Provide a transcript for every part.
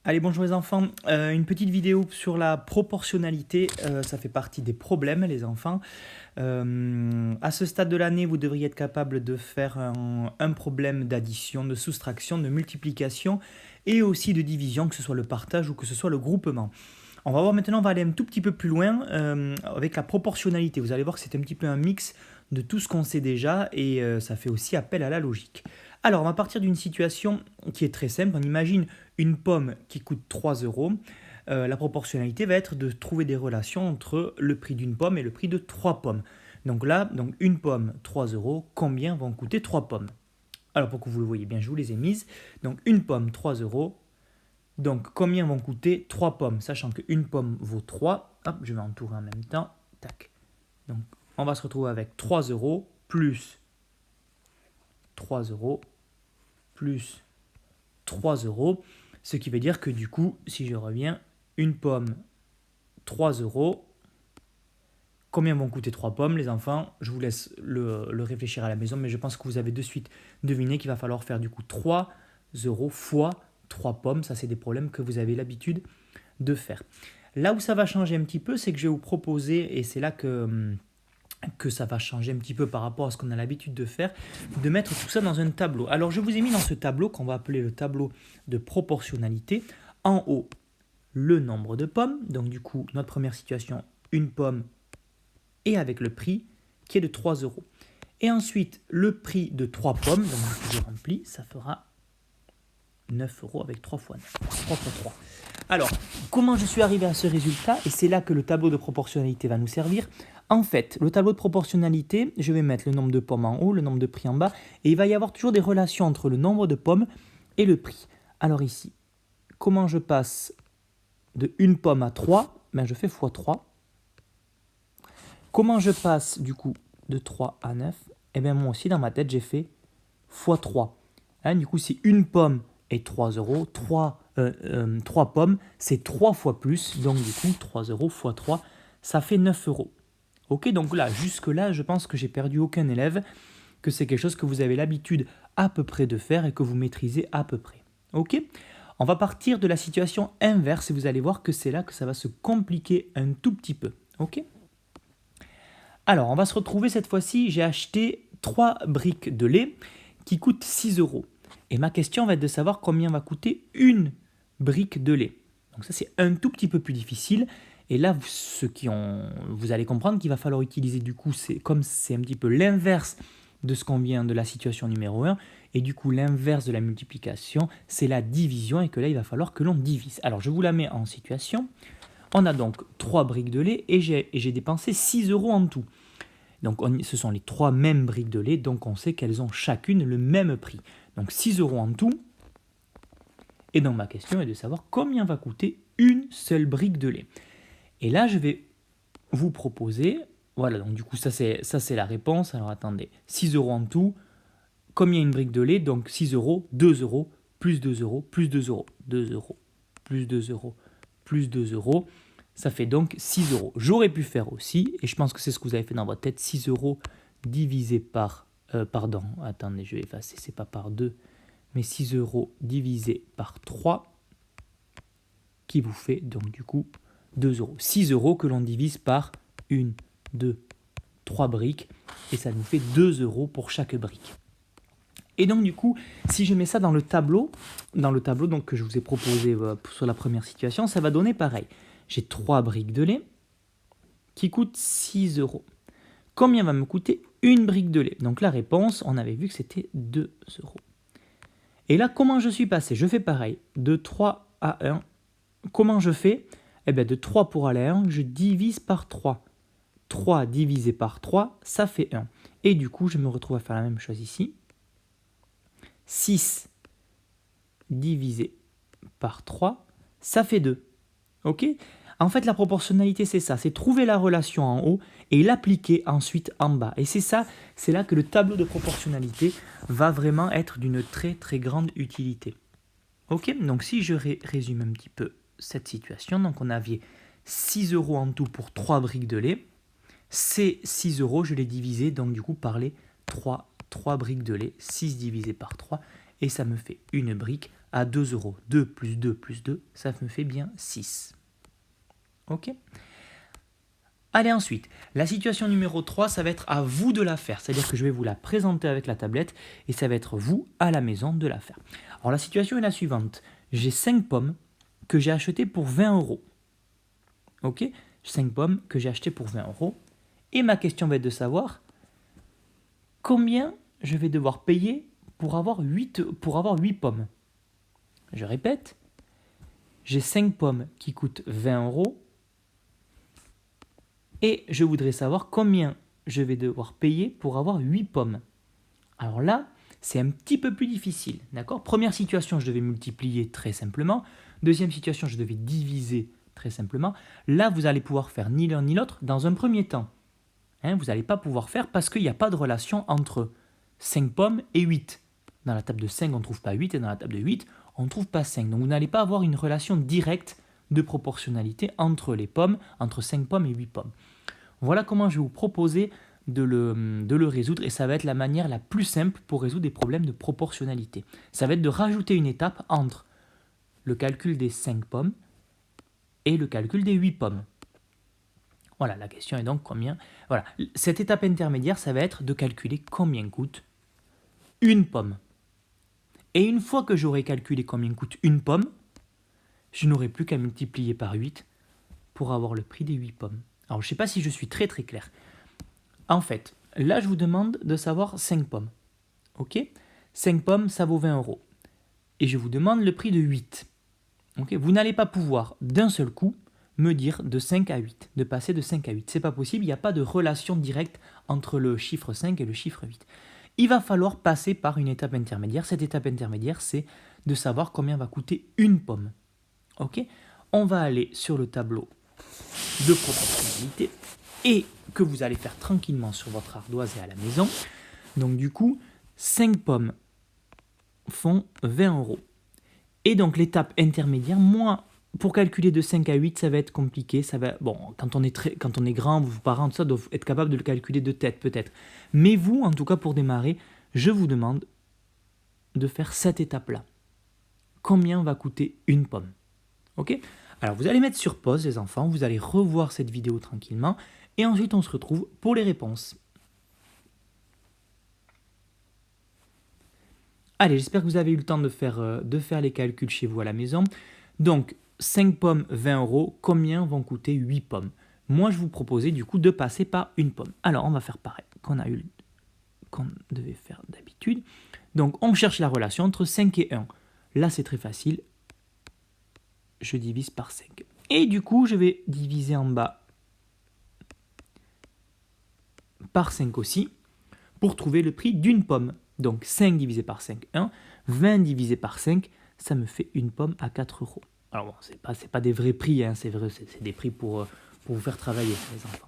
Allez, bonjour les enfants. Une petite vidéo sur la proportionnalité. Ça fait partie des problèmes, les enfants. À ce stade de l'année, vous devriez être capable de faire un problème d'addition, de soustraction, de multiplication et aussi de division, que ce soit le partage ou que ce soit le groupement. On va voir maintenant, on va aller un tout petit peu plus loin avec la proportionnalité. Vous allez voir que c'est un petit peu un mix de tout ce qu'on sait déjà et ça fait aussi appel à la logique. Alors, on va partir d'une situation qui est très simple. On imagine une pomme qui coûte 3 euros. La proportionnalité va être de trouver des relations entre le prix d'une pomme et le prix de 3 pommes. Donc là, une pomme, 3 euros. Combien vont coûter 3 pommes? Alors, pour que vous le voyez bien, je vous les ai mises. Donc, une pomme, 3 euros. Donc, combien vont coûter 3 pommes? Sachant qu'une pomme vaut 3. Hop, je vais entourer en même temps. Tac. Donc, on va se retrouver avec 3 euros plus 3 euros plus 3 euros. Ce qui veut dire que du coup, si je reviens, une pomme, 3 euros. Combien vont coûter 3 pommes, les enfants? Je vous laisse le réfléchir à la maison, mais je pense que vous avez de suite deviné qu'il va falloir faire du coup 3 euros fois 3 pommes. Ça, c'est des problèmes que vous avez l'habitude de faire. Là où ça va changer un petit peu, c'est que je vais vous proposer, et c'est là que ça va changer un petit peu par rapport à ce qu'on a l'habitude de faire, de mettre tout ça dans un tableau. Alors je vous ai mis dans ce tableau qu'on va appeler le tableau de proportionnalité. En haut, le nombre de pommes. Donc du coup, notre première situation, une pomme et avec le prix qui est de 3 euros. Et ensuite, le prix de 3 pommes, donc je remplis, ça fera 9 euros avec 3 fois 9, 3 fois 3. Alors, comment je suis arrivé à ce résultat? Et c'est là que le tableau de proportionnalité va nous servir. En fait, le tableau de proportionnalité, je vais mettre le nombre de pommes en haut, le nombre de prix en bas, et il va y avoir toujours des relations entre le nombre de pommes et le prix. Alors ici, comment je passe de 1 pomme à 3? Je fais x 3. Comment je passe du coup de 3 à 9? Moi aussi, dans ma tête, j'ai fait x 3. Du coup, si une pomme est 3 euros, 3 pommes, c'est 3 fois plus. Donc du coup, 3 euros x 3, ça fait 9 euros. Ok, donc là, jusque-là, je pense que j'ai perdu aucun élève, que c'est quelque chose que vous avez l'habitude à peu près de faire et que vous maîtrisez à peu près. Ok, on va partir de la situation inverse et vous allez voir que c'est là que ça va se compliquer un tout petit peu. Ok. Alors, on va se retrouver cette fois-ci, j'ai acheté 3 briques de lait qui coûtent 6 euros. Et ma question va être de savoir combien va coûter une brique de lait. Donc ça, c'est un tout petit peu plus difficile. Et là, vous allez comprendre qu'il va falloir utiliser, du coup, comme c'est un petit peu l'inverse de ce qu'on vient de la situation numéro 1, et du coup, l'inverse de la multiplication, c'est la division, et que là, il va falloir que l'on divise. Alors, je vous la mets en situation. On a donc 3 briques de lait, et j'ai dépensé 6 euros en tout. Donc, ce sont les 3 mêmes briques de lait, donc on sait qu'elles ont chacune le même prix. Donc, 6 euros en tout. Et donc, ma question est de savoir combien va coûter une seule brique de lait. Et là, je vais vous proposer, voilà, donc du coup, ça c'est la réponse. Alors attendez, 6 euros en tout, combien une brique de lait? Donc 6 euros, 2 euros, plus 2 euros, plus 2 euros, 2 euros, plus 2 euros, plus 2 euros, ça fait donc 6 euros. J'aurais pu faire aussi, et je pense que c'est ce que vous avez fait dans votre tête, 6 euros divisé par, pardon, attendez, je vais effacer, c'est pas par 2, mais 6 euros divisé par 3, qui vous fait donc du coup 2 euros. 6 euros que l'on divise par 1, 2, 3 briques, et ça nous fait 2 euros pour chaque brique. Et donc du coup, si je mets ça dans le tableau donc, que je vous ai proposé sur la première situation, ça va donner pareil. J'ai 3 briques de lait qui coûtent 6 euros. Combien va me coûter une brique de lait? Donc la réponse, on avait vu que c'était 2 euros. Et là, comment je suis passé? Je fais pareil, de 3 à 1. Comment je fais? De 3 pour aller à 1, je divise par 3. 3 divisé par 3, ça fait 1. Et du coup, je me retrouve à faire la même chose ici. 6 divisé par 3, ça fait 2. Ok? En fait, la proportionnalité, c'est ça. C'est trouver la relation en haut et l'appliquer ensuite en bas. Et c'est là que le tableau de proportionnalité va vraiment être d'une très très grande utilité. Ok? Donc si je résume un petit peu cette situation, donc on avait 6 euros en tout pour 3 briques de lait. Ces 6 euros, je les divisais donc du coup par les 3 briques de lait, 6 divisé par 3, et ça me fait une brique à 2 euros. 2 plus 2 plus 2, ça me fait bien 6. Ok? Allez, ensuite, la situation numéro 3, ça va être à vous de la faire. C'est-à-dire que je vais vous la présenter avec la tablette et ça va être vous, à la maison, de la faire. Alors, la situation est la suivante. J'ai 5 pommes que j'ai achetées pour 20 euros. Ok? 5 pommes que j'ai achetées pour 20 euros. Et ma question va être de savoir combien je vais devoir payer pour avoir 8 pommes. Je répète, j'ai 5 pommes qui coûtent 20 euros. Et je voudrais savoir combien je vais devoir payer pour avoir 8 pommes. Alors là, c'est un petit peu plus difficile. D'accord? Première situation, je devais multiplier très simplement. Deuxième situation, je devais diviser très simplement. Là, vous allez pouvoir faire ni l'un ni l'autre dans un premier temps. Vous n'allez pas pouvoir faire parce qu'il n'y a pas de relation entre 5 pommes et 8. Dans la table de 5, on ne trouve pas 8 et dans la table de 8, on ne trouve pas 5. Donc vous n'allez pas avoir une relation directe de proportionnalité entre les pommes, entre 5 pommes et 8 pommes. Voilà comment je vais vous proposer de le résoudre et ça va être la manière la plus simple pour résoudre des problèmes de proportionnalité. Ça va être de rajouter une étape entre le calcul des 5 pommes et le calcul des 8 pommes. Voilà, la question est donc combien. Voilà, cette étape intermédiaire, ça va être de calculer combien coûte une pomme. Et une fois que j'aurai calculé combien coûte une pomme, je n'aurai plus qu'à multiplier par 8 pour avoir le prix des 8 pommes. Alors, je ne sais pas si je suis très très clair. En fait, là, je vous demande de savoir 5 pommes. Ok? 5 pommes, ça vaut 20 euros. Et je vous demande le prix de 8. Ok? Vous n'allez pas pouvoir, d'un seul coup, me dire de 5 à 8, de passer de 5 à 8. C'est pas possible, il n'y a pas de relation directe entre le chiffre 5 et le chiffre 8. Il va falloir passer par une étape intermédiaire. Cette étape intermédiaire, c'est de savoir combien va coûter une pomme. Ok? On va aller sur le tableau de proportionnalité et que vous allez faire tranquillement sur votre ardoise et à la maison. Donc du coup, 5 pommes font 20 euros. Et donc l'étape intermédiaire, moi, pour calculer de 5 à 8, ça va être compliqué. Ça va, bon, quand on est grand, vos parents, tout ça, doivent être capables de le calculer de tête peut-être. Mais vous, en tout cas pour démarrer, je vous demande de faire cette étape-là. Combien va coûter une pomme? Ok? Alors vous allez mettre sur pause les enfants, vous allez revoir cette vidéo tranquillement et ensuite on se retrouve pour les réponses. Allez, j'espère que vous avez eu le temps de faire les calculs chez vous à la maison. Donc 5 pommes, 20 euros, combien vont coûter 8 pommes? Moi je vous proposais du coup de passer par une pomme. Alors on va faire pareil qu'on devait faire d'habitude. Donc on cherche la relation entre 5 et 1. Là c'est très facile. Je divise par 5. Et du coup, je vais diviser en bas par 5 aussi pour trouver le prix d'une pomme. Donc 5 divisé par 5, 1. 20 divisé par 5, ça me fait une pomme à 4 euros. Alors bon, c'est pas des vrais prix, hein, c'est des prix pour vous faire travailler, les enfants.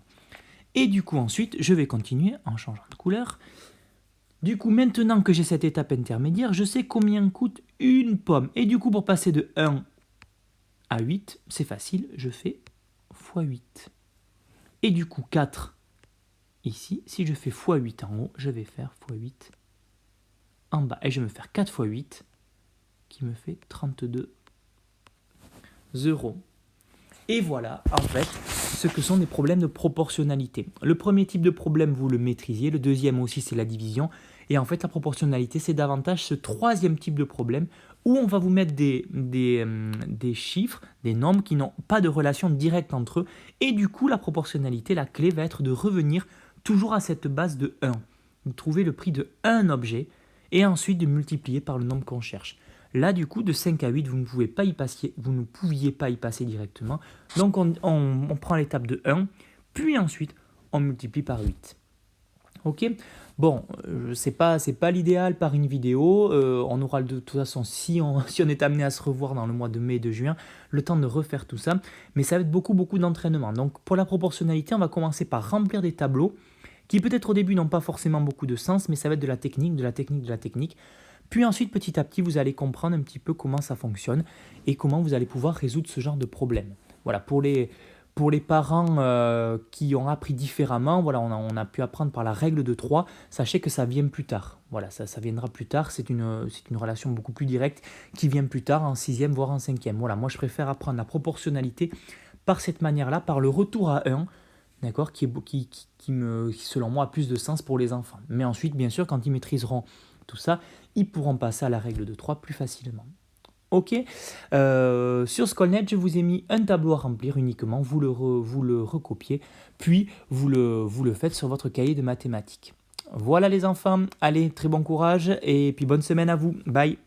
Et du coup, ensuite, je vais continuer en changeant de couleur. Du coup, maintenant que j'ai cette étape intermédiaire, je sais combien coûte une pomme. Et du coup, pour passer de 1 à 8, c'est facile, je fais x 8. Et du coup, 4 ici, si je fais x 8 en haut, je vais faire x 8 en bas. Et je vais me faire 4 x 8, qui me fait 32 euros. Et voilà, en fait, ce que sont des problèmes de proportionnalité. Le premier type de problème, vous le maîtrisiez. Le deuxième aussi, c'est la division. Et en fait, la proportionnalité, c'est davantage ce troisième type de problème où on va vous mettre des chiffres, des nombres qui n'ont pas de relation directe entre eux. Et du coup, la proportionnalité, la clé va être de revenir toujours à cette base de 1. Vous trouvez le prix de un objet et ensuite de multiplier par le nombre qu'on cherche. Là, du coup, de 5 à 8, vous ne pouviez pas y passer directement. Donc, on prend l'étape de 1, puis ensuite, on multiplie par 8. Ok? Bon, c'est pas l'idéal par une vidéo. On aura de toute façon, si on est amené à se revoir dans le mois de mai et de juin, le temps de refaire tout ça. Mais ça va être beaucoup d'entraînement. Donc, pour la proportionnalité, on va commencer par remplir des tableaux qui peut-être au début n'ont pas forcément beaucoup de sens, mais ça va être de la technique. Puis ensuite, petit à petit, vous allez comprendre un petit peu comment ça fonctionne et comment vous allez pouvoir résoudre ce genre de problème. Voilà, pour les Pour les parents qui ont appris différemment, voilà, on a pu apprendre par la règle de 3. Sachez que ça vient plus tard. Voilà, ça viendra plus tard. C'est une relation beaucoup plus directe qui vient plus tard, en sixième, voire en cinquième. Voilà, moi je préfère apprendre la proportionnalité par cette manière-là, par le retour à 1, d'accord, qui, selon moi, a plus de sens pour les enfants. Mais ensuite, bien sûr, quand ils maîtriseront tout ça, ils pourront passer à la règle de 3 plus facilement. Ok. Sur Skolnet, je vous ai mis un tableau à remplir uniquement. Vous le recopiez, puis vous le faites sur votre cahier de mathématiques. Voilà les enfants. Allez, très bon courage et puis bonne semaine à vous. Bye.